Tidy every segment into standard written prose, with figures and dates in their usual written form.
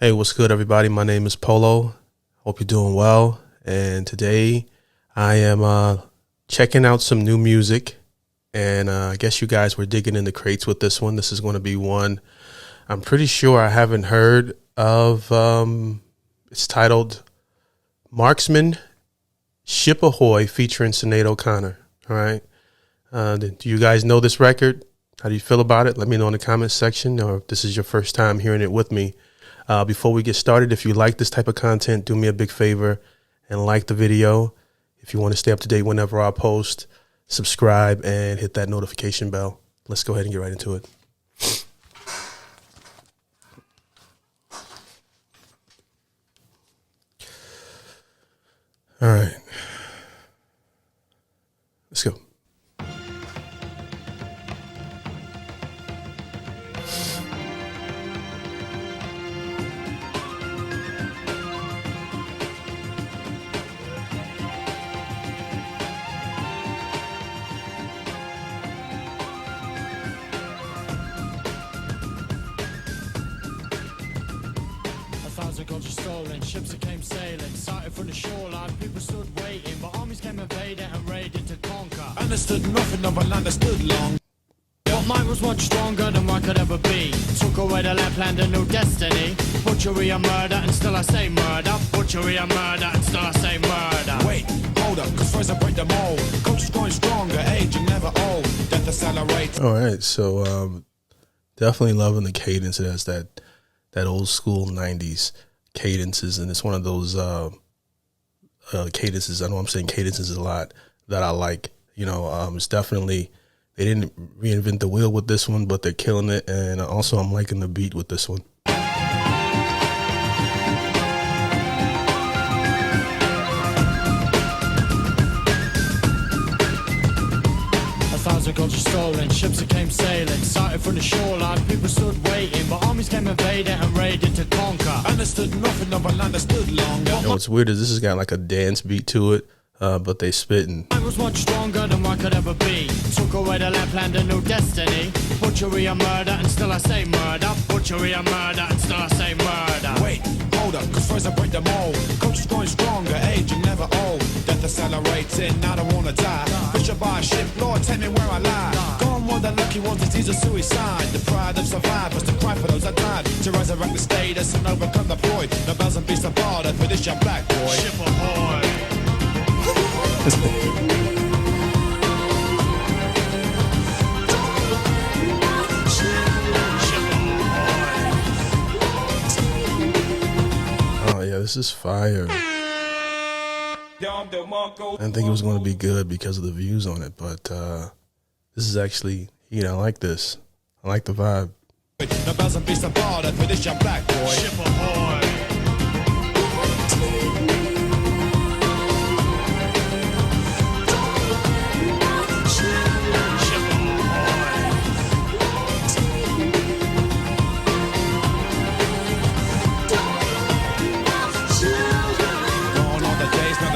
Hey, what's good, everybody? My name is Polo. Hope you're doing well. And today I am checking out some new music. And I guess you guys were digging in the crates with this one. This is going to be one I'm pretty sure I haven't heard of. It's titled Marxman, Ship Ahoy, featuring Sinead O'Connor. All right. Do you guys know this record? How do you feel about it? Let me know in the comments section, or if this is your first time hearing it with me. Before we get started, if you like this type of content, do me a big favor and like the video. If you want to stay up to date whenever I post, subscribe and hit that notification bell. Let's go ahead and get right into it. All right. Let's go. Culture stolen, ships that came sailing, sighted from the shoreline, people stood waiting, but armies came invading and raided to conquer. Understood nothing of a land that stood long. What might was much stronger than what could ever be. Took away the lapland and no destiny. Butchery and murder, and still I say murder. Butchery and murder, and still I say murder. Wait, hold up, cause first I break the mold. Culture's growing stronger, aging never old. Death accelerates. All right, so definitely loving the cadence. It has that old school 90s cadences, and it's one of those cadences. I know I'm saying cadences a lot that I like. You know, it's definitely, they didn't reinvent the wheel with this one, but they're killing it. And also I'm liking the beat with this one. Culture stolen, ships that came sailing, sighted from the shoreline, people stood waiting, but armies came invading and raided to conquer. Understood nothing of a land that stood longer. And what's weird is this has got like a dance beat to it, but they spitting. I was much stronger than what could ever be. Took away the lapland and no destiny. Butchery and murder, and still I say murder. Butchery and murder, and still I say murder. Wait, hold up, cause first I break the mold. Culture's growing stronger, aging never old. Death accelerating, I don't wanna die. Pushed by a ship, Lord, take me where I lie. Gone were the lucky ones, disease or suicide. The pride of survivors, to cry for those that died. To resurrect the status and overcome the void. The bells and beasts of barter for this young black boy. Ship ahoy. Oh yeah, this is fire. I didn't think it was going to be good because of the views on it, but this is actually, I like this. I like the vibe. The bells and beasts of barter for this young black boy. Ship ahoy.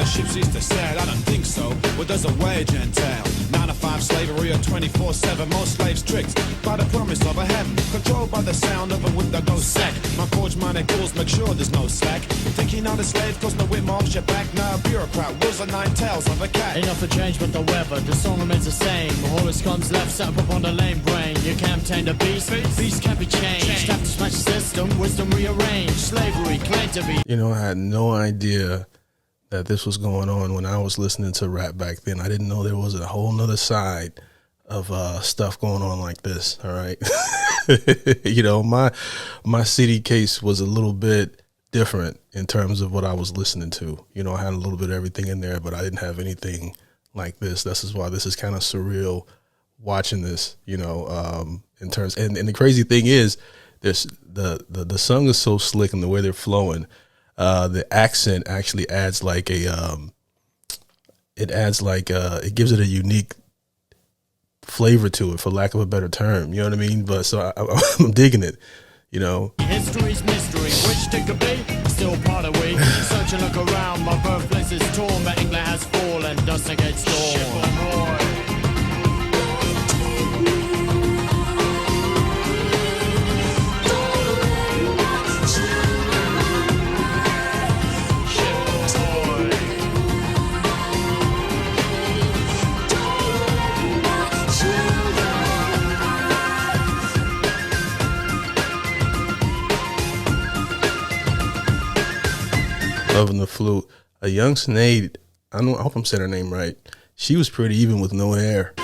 Ships used to sail, I don't think so. What does a wage entail? 9 to 5 slavery or 24/7. Most slaves tricked by the promise of a heaven, controlled by the sound of a whip that goes sack. My forged minded ghouls make sure there's no slack. Thinking not a slave cause no whip marks your back. Now a bureaucrat rules the 9 tails of a cat. Enough for change but the weather, the song remains the same. All the scums left set up on the lame brain. You can't tame the beast, beast can't be changed. Have to smash the system, wisdom rearranged. Slavery claimed to be. I had no idea that this was going on when I was listening to rap back then. I didn't know there was a whole nother side of stuff going on like this. All right. My CD case was a little bit different in terms of what I was listening to. I had a little bit of everything in there, but I didn't have anything like this. This is why this is kind of surreal watching this, in terms. And the crazy thing is, there's the song is so slick and the way they're flowing. The accent actually adds like it gives it a unique flavor to it, for lack of a better term. You know what I mean? But so I'm digging it. History's mystery, which it could be, still part of we. Search and look around, my birthplace is torn, but England has fallen, dust against storm. Loving the flute. A young Sinéad, I hope I'm saying her name right. She was pretty even with no hair.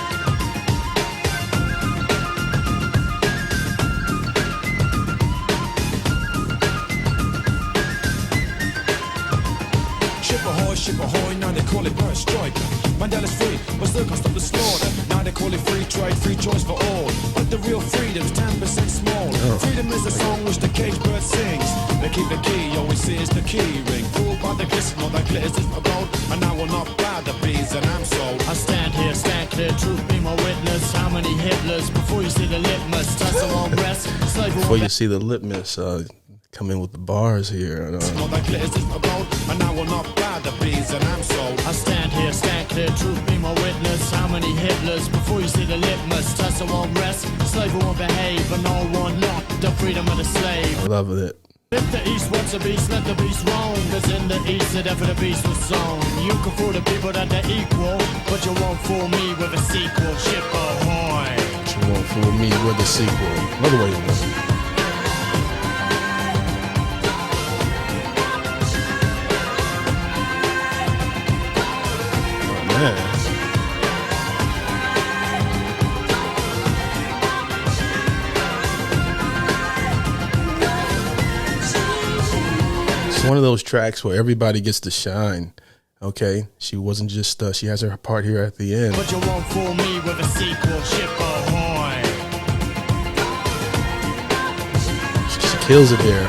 Ship ahoy, now they call it bird strike. Mandela's free, but still can't stop the slaughter. Now they call it free trade, free choice for all. But the real freedom's 10% small. Freedom is a song which the cage bird sings. They keep the key, all we see is the key ring. Fooled by the glisten, all that glitters is for gold. And I will not buy the bees, and I'm sold. I stand here, stand clear, truth be my witness. How many Hitlers before you see the litmus? Tussle on rest, slave Before you see the litmus, come in with the bars here. All that glitters is for gold. And I will not buy the bees, and I'm sold. I stand here, stand clear, truth be my witness. How many Hitlers before you see the litmus? Tussle won't rest, slave won't behave, and no one not the freedom of the slave. I love it. If the East wants a beast, let the beast roam. Cause in the East, the death of the beast was sown. You can fool the people that they're equal, but you won't fool me with a sequel. Ship ahoy. You won't fool me with a sequel. Another way to listen. It's one of those tracks where everybody gets to shine. Okay, she wasn't just she has her part here at the end. But you won't fool me with a sequel. Ship ahoy. She kills it here.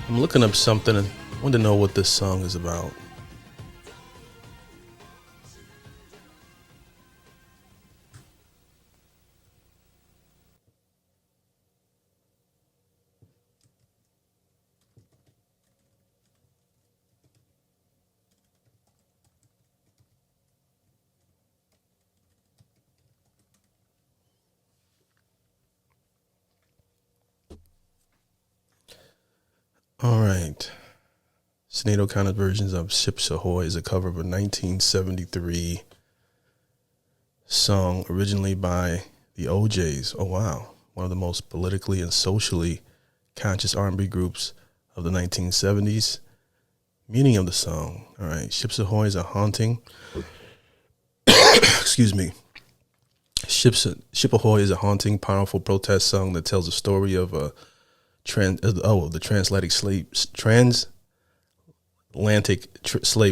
I'm looking up something and I want to know what this song is about. All right. Sinead O'Connor's versions of Ships Ahoy is a cover of a 1973 song originally by the OJs. Oh, wow. One of the most politically and socially conscious R&B groups of the 1970s. Meaning of the song. All right. Ships Ahoy is a haunting. Excuse me. Ship Ahoy is a haunting, powerful protest song that tells a story of a the transatlantic slave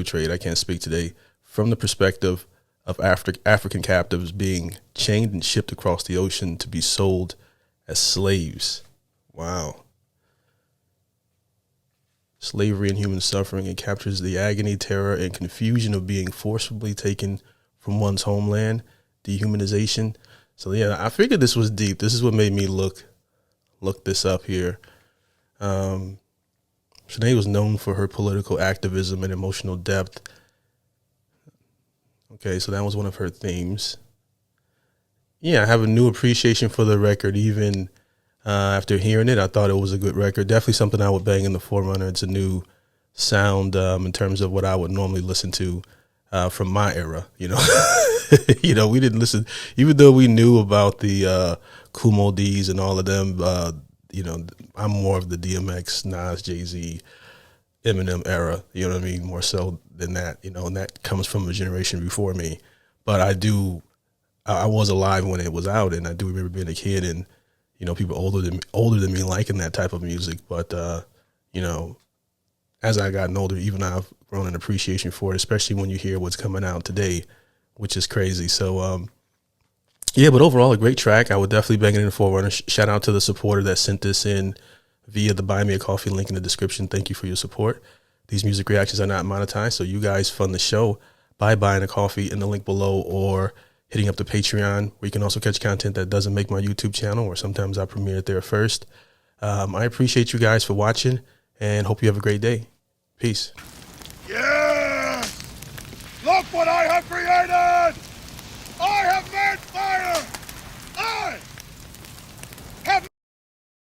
trade. I can't speak today. From the perspective of African captives being chained and shipped across the ocean to be sold as slaves. Wow. Slavery and human suffering. It captures the agony, terror, and confusion of being forcibly taken from one's homeland. Dehumanization. So yeah, I figured this was deep. This is what made me look this up here. Sinead was known for her political activism and emotional depth. Okay, so that was one of her themes. Yeah, I have a new appreciation for the record. Even after hearing it, I thought it was a good record. Definitely something I would bang in the Forerunner. It's a new sound in terms of what I would normally listen to from my era. You know, we didn't listen, even though we knew about the Kumo D's and all of them. I'm more of the DMX, Nas, Jay-Z, Eminem era, you know what I mean, more so than that, and that comes from a generation before me. But I was alive when it was out, and I do remember being a kid and, people older than me liking that type of music. But, as I gotten older, even I've grown an appreciation for it, especially when you hear what's coming out today, which is crazy. So, yeah, but overall, a great track. I would definitely bang it in the Forerunner. Shout out to the supporter that sent this in via the Buy Me a Coffee link in the description. Thank you for your support. These music reactions are not monetized, so you guys fund the show by buying a coffee in the link below or hitting up the Patreon, where you can also catch content that doesn't make my YouTube channel, or sometimes I premiere it there first. I appreciate you guys for watching and hope you have a great day. Peace.